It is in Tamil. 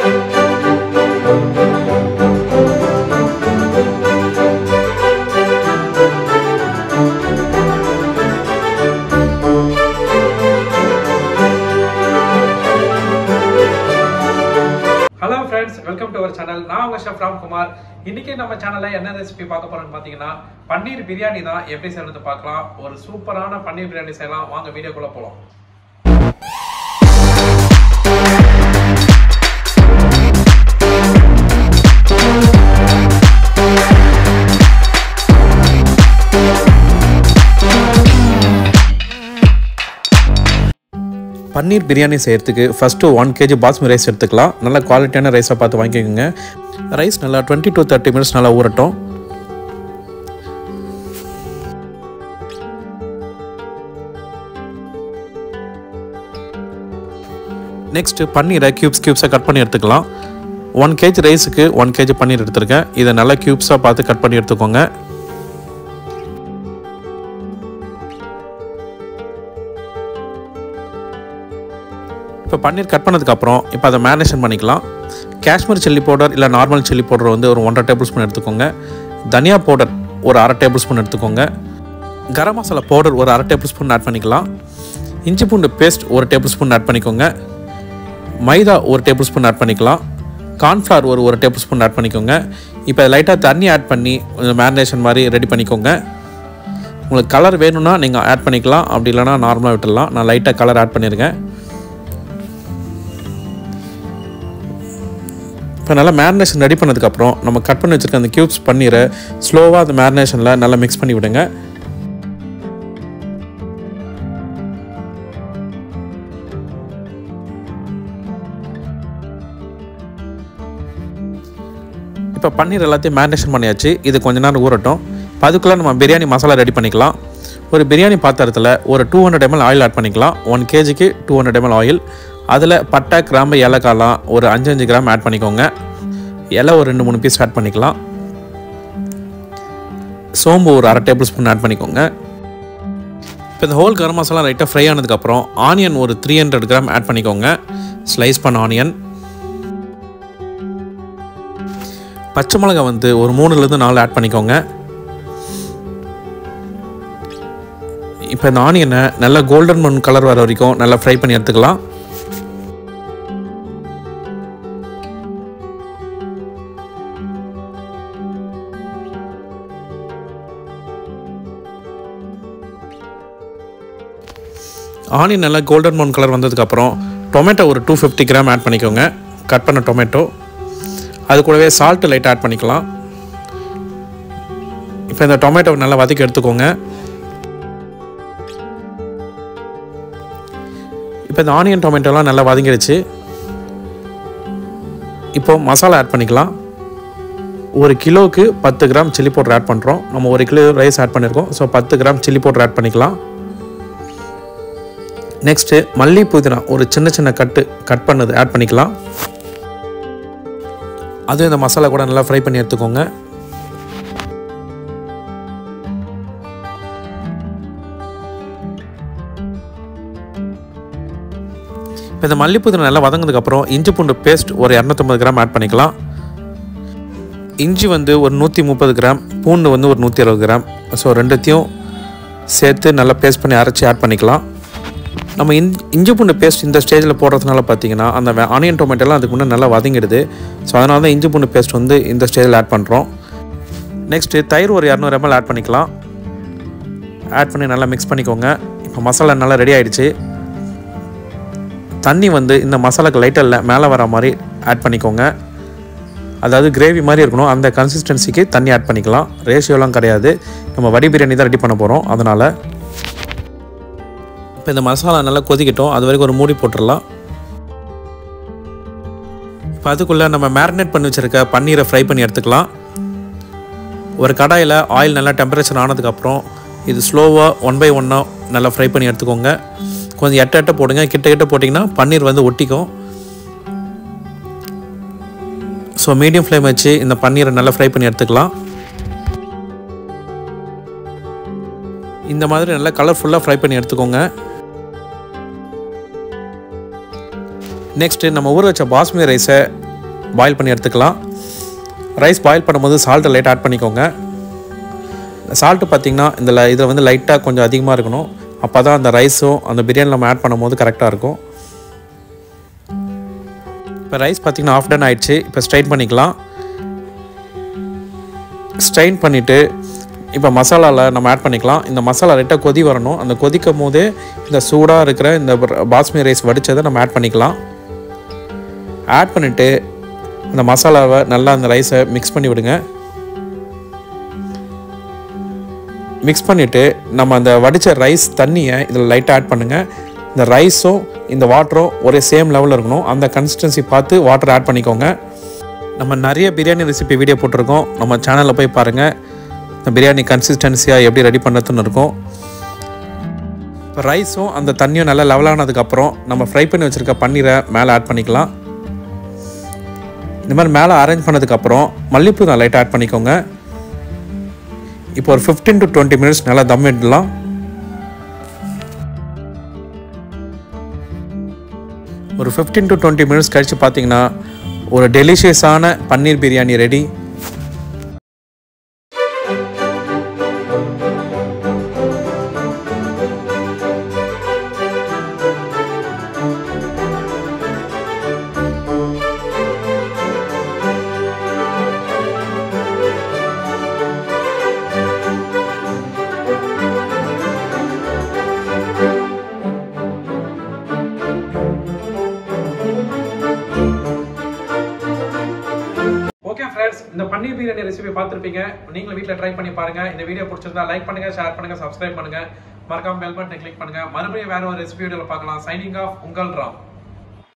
Welcome to our channel. நான் உங்க ஷெஃப் ராம்குமார். இன்னைக்கு நம்ம சேனல்ல என்ன ரெசிபி பார்க்க போறோம்னு பாத்தீங்கன்னா பன்னீர் பிரியாணி தான் எப்படி செய்யறது பார்க்கலாம். ஒரு சூப்பரான பன்னீர் பிரியாணி செய்யலாம். வாங்க வீடியோக்குள்ள போலாம். பன்னீர் பிரியாணி செய்கிறதுக்கு ஃபஸ்ட்டு 1 kg பாஸ்மதி ரைஸ் எடுத்துக்கலாம். நல்ல குவாலிட்டியான ரைஸாக பார்த்து வாங்கிக்கோங்க. ரைஸ் நல்லா 20 to 30 minutes நல்லா ஊறட்டும். நெக்ஸ்ட்டு பன்னீரை க்யூப்ஸாக கட் பண்ணி எடுத்துக்கலாம். 1 kg ரைஸுக்கு 1 kg பன்னீர் எடுத்துருக்கேன். இதை நல்லா க்யூப்ஸாக பார்த்து கட் பண்ணி எடுத்துக்கோங்க. இப்போ பன்னீர் கட் பண்ணதுக்கப்புறம் இப்போ அதை மேரினேஷன் பண்ணிக்கலாம். காஷ்மீர் சில்லி பவுடர் இல்லை நார்மல் சில்லி பவுடர் வந்து ஒரு 1.5 டேபிள் ஸ்பூன் எடுத்துக்கோங்க. தனியா பவுடர் ஒரு 1/2 டேபிள் ஸ்பூன் எடுத்துக்கோங்க. கரம் மசாலா பவுடர் ஒரு 1/2 டேபிள் ஸ்பூன் ஆட் பண்ணிக்கலாம். இஞ்சி பூண்டு பேஸ்ட் 1 டேபிள் ஸ்பூன் ஆட் பண்ணிக்கோங்க. மைதா 1 டேபிள் ஸ்பூன் ஆட் பண்ணிக்கலாம். கார்ன்ஃப்ளவர் ஒரு 1 டேபிள் ஸ்பூன் ஆட் பண்ணிக்கோங்க. இப்போ லைட்டாக தண்ணி ஆட் பண்ணி கொஞ்சம் மேரினேஷன் மாதிரி ரெடி பண்ணிக்கோங்க. உங்களுக்கு கலர் வேணும்னா நீங்கள் ஆட் பண்ணிக்கலாம், அப்படி இல்லைனா நார்மலாக விட்டுடலாம். நான் லைட்டாக கலர் ஆட் பண்ணியிருக்கேன். இப்போ நல்லா மேரினேஷன் ரெடி பண்ணதுக்கப்புறம் நம்ம கட் பண்ணி வச்சுருக்க அந்த க்யூப்ஸ் பன்னீரை ஸ்லோவாக அந்த மேரினேஷனில் நல்லா மிக்ஸ் பண்ணி விடுங்க. இப்போ பன்னீர் எல்லாத்தையும் மேரினேஷன் பண்ணியாச்சு. இது கொஞ்ச நேரம் ஊறட்டும். அதுக்குள்ளே நம்ம பிரியாணி மசாலா ரெடி பண்ணிக்கலாம். ஒரு பிரியாணி பாத்திரத்தில் ஒரு 200 ml ஆயில் ஆட் பண்ணிக்கலாம். 1 kgக்கு 200 ml ஆயில். அதில் பட்டை, கிராம்பு, ஏலக்காய்லாம் ஒரு 5 கிராம் ஆட் பண்ணிக்கோங்க. இலை ஒரு 2-3 பீஸ் ஆட் பண்ணிக்கலாம். சோம்பு ஒரு 1/2 டேபிள் ஸ்பூன் ஆட் பண்ணிக்கோங்க. இப்போ இந்த ஹோல் கரம் மசாலா ரைட்டாக ஃப்ரை ஆனதுக்கப்புறம் ஆனியன் ஒரு 300 கிராம் ஆட் பண்ணிக்கோங்க. ஸ்லைஸ் பண்ண ஆனியன். பச்சை மிளகாய் வந்து ஒரு 3-4 ஆட் பண்ணிக்கோங்க. இப்போ இந்த ஆனியனை நல்லா கோல்டன் ப்ரவுன் கலர் வர வரைக்கும் நல்லா ஃப்ரை பண்ணி எடுத்துக்கலாம். ஆனியன் நல்லா கோல்டன் ப்ரவுன் கலர் வந்ததுக்கப்புறம் டொமேட்டோ ஒரு 250 கிராம் ஆட் பண்ணிக்கோங்க. கட் பண்ண டொமேட்டோ. அது கூடவே சால்ட்டு லைட்டாக ஆட் பண்ணிக்கலாம். இப்போ இந்த டொமேட்டோ நல்லா வதக்கி எடுத்துக்கோங்க. இப்போ இந்த ஆனியன் டொமேட்டோலாம் நல்லா வதங்கிடுச்சு. இப்போ மசாலா ஆட் பண்ணிக்கலாம். 1 கிலோவுக்கு 10 கிராம் சில்லி பவுடர் ஆட் பண்ணுறோம். நம்ம 1 கிலோ ரைஸ் ஆட் பண்ணியிருக்கோம். So 10 gram chilli powder add பண்ணிக்கலாம். நெக்ஸ்ட்டு மல்லி புதினா ஒரு சின்ன கட் பண்ணது ஆட் பண்ணிக்கலாம். அதுவும் இந்த மசாலா கூட நல்லா ஃப்ரை பண்ணி எடுத்துக்கோங்க. இப்போ இந்த மல்லி புதினா நல்லா வதங்கினதுக்கப்புறம் இஞ்சி பூண்டு பேஸ்ட் ஒரு 250 கிராம் ஆட் பண்ணிக்கலாம். இஞ்சி வந்து ஒரு 130 கிராம், பூண்டு வந்து ஒரு 160 கிராம். ஸோ ரெண்டுத்தையும் சேர்த்து நல்லா பேஸ்ட் பண்ணி அரைச்சி ஆட் பண்ணிக்கலாம். நம்ம இஞ்சி பூண்டு பேஸ்ட் இந்த ஸ்டேஜில் போடுறதுனால பார்த்தீங்கன்னா அந்த ஆனியன் டொமேட்டோலாம் அதுக்கு முன்னே நல்லா வதங்கிடுது. ஸோ அதனால தான் இஞ்சி பூண்டு பேஸ்ட் வந்து இந்த ஸ்டேஜில் ஆட் பண்ணுறோம். நெக்ஸ்ட்டு தயிர் ஒரு 200 ml ஆட் பண்ணிக்கலாம். ஆட் பண்ணி நல்லா மிக்ஸ் பண்ணிக்கோங்க. இப்போ மசாலா நல்லா ரெடி ஆகிடுச்சு. தண்ணி வந்து இந்த மசாலாக்கு லைட்டாக மேலே வர மாதிரி ஆட் பண்ணிக்கோங்க. அதாவது கிரேவி மாதிரி இருக்கணும். அந்த கன்சிஸ்டன்சிக்கு தண்ணி ஆட் பண்ணிக்கலாம். ரேஷியோலாம் கிடையாது. நம்ம வடி பிரியாணி தான் ரெடி பண்ண போகிறோம். அதனால் இப்போ இந்த மசாலா நல்லா கொதிக்கட்டும். அது வரைக்கும் ஒரு மூடி போட்டுடலாம். இப்போ அதுக்குள்ளே நம்ம மேரினேட் பண்ணி வச்சுருக்க பன்னீரை ஃப்ரை பண்ணி எடுத்துக்கலாம். ஒரு கடாயில் ஆயில் நல்லா டெம்பரேச்சர் ஆனதுக்கப்புறம் இது ஸ்லோவாக 1 by 1 நல்லா ஃப்ரை பண்ணி எடுத்துக்கோங்க. கொஞ்சம் எட்ட போடுங்க. கிட்ட போட்டிங்கன்னா பன்னீர் வந்து ஒட்டிக்கும். ஸோ மீடியம் ஃப்ளேம் வச்சு இந்த பன்னீரை நல்லா ஃப்ரை பண்ணி எடுத்துக்கலாம். இந்த மாதிரி நல்லா கலர்ஃபுல்லாக ஃப்ரை பண்ணி எடுத்துக்கோங்க. நெக்ஸ்ட்டு நம்ம ஊற வச்ச பாஸ்மதி ரைஸை பாயில் பண்ணி எடுத்துக்கலாம். ரைஸ் பாயில் பண்ணும்போது சால்ட்டை லைட் ஆட் பண்ணிக்கோங்க. சால்ட்டு பார்த்திங்கன்னா இதில் வந்து லைட்டாக கொஞ்சம் அதிகமாக இருக்கணும். அப்போ தான் அந்த ரைஸும் அந்த பிரியாணி நம்ம ஆட் பண்ணும்போது கரெக்டாக இருக்கும். இப்போ ரைஸ் பார்த்திங்கன்னா ஆஃப் டன் ஆகிடுச்சு. இப்போ ஸ்ட்ரெயின் பண்ணிக்கலாம். ஸ்ட்ரெயின் பண்ணிவிட்டு இப்போ மசாலாவில் நம்ம ஆட் பண்ணிக்கலாம். இந்த மசாலா லைட்டாக கொதி வரணும். அந்த கொதிக்கும் போதே இந்த சூடாக இருக்கிற இந்த பாஸ்மதி ரைஸ் வடித்ததை நம்ம ஆட் பண்ணிக்கலாம். ஆட் பண்ணிவிட்டு அந்த மசாலாவை நல்லா அந்த ரைஸை மிக்ஸ் பண்ணி விடுங்க. மிக்ஸ் பண்ணிவிட்டு நம்ம அந்த வடித்த ரைஸ் தண்ணியை இதில் லைட்டாக ஆட் பண்ணுங்கள். இந்த ரைஸும் இந்த வாட்டரும் ஒரே சேம் லெவலில் இருக்கணும். அந்த கன்சிஸ்டன்சி பார்த்து வாட்டர் ஆட் பண்ணிக்கோங்க. நம்ம நிறைய பிரியாணி ரெசிபி வீடியோ போட்டிருக்கோம். நம்ம சேனலில் போய் பாருங்கள். இந்த பிரியாணி கன்சிஸ்டன்சியாக எப்படி ரெடி பண்ணுறதுன்னு இருக்கும். இப்போ ரைஸும் அந்த தண்ணியும் நல்லா லெவலானதுக்கப்புறம் நம்ம ஃப்ரை பண்ணி வச்சுருக்க பன்னீரை மேலே ஆட் பண்ணிக்கலாம். இந்த மாதிரி மேலே அரேஞ்ச் பண்ணதுக்கப்புறம் மல்லிப்பூ நான் லைட்டாக ஆட் பண்ணிக்கோங்க. இப்போ ஒரு 15 to 20 minutes நல்லா தம் விடலாம். ஒரு 15 to 20 minutes கழித்து பார்த்தீங்கன்னா ஒரு டெலிஷியஸான பன்னீர் பிரியாணி ரெடி. ஓகே ஃப்ரெண்ட்ஸ், இந்த பன்னீர் பிரியாணி ரெசிபி பார்த்துருப்பீங்க. நீங்களும் வீட்டில் ட்ரை பண்ணி பாருங்க. இந்த வீடியோ பிடிச்சிருந்தா லைக் பண்ணுங்க, ஷேர் பண்ணுங்க, சப்ஸ்கிரைப் பண்ணுங்க, மறக்காம பெல் பட்டனை கிளிக் பண்ணுங்க. மறுபடியும் வேற ஒரு ரெசிபி வீடியோவில் பார்க்கலாம். சைனிங் ஆஃப், உங்கள் ராம்.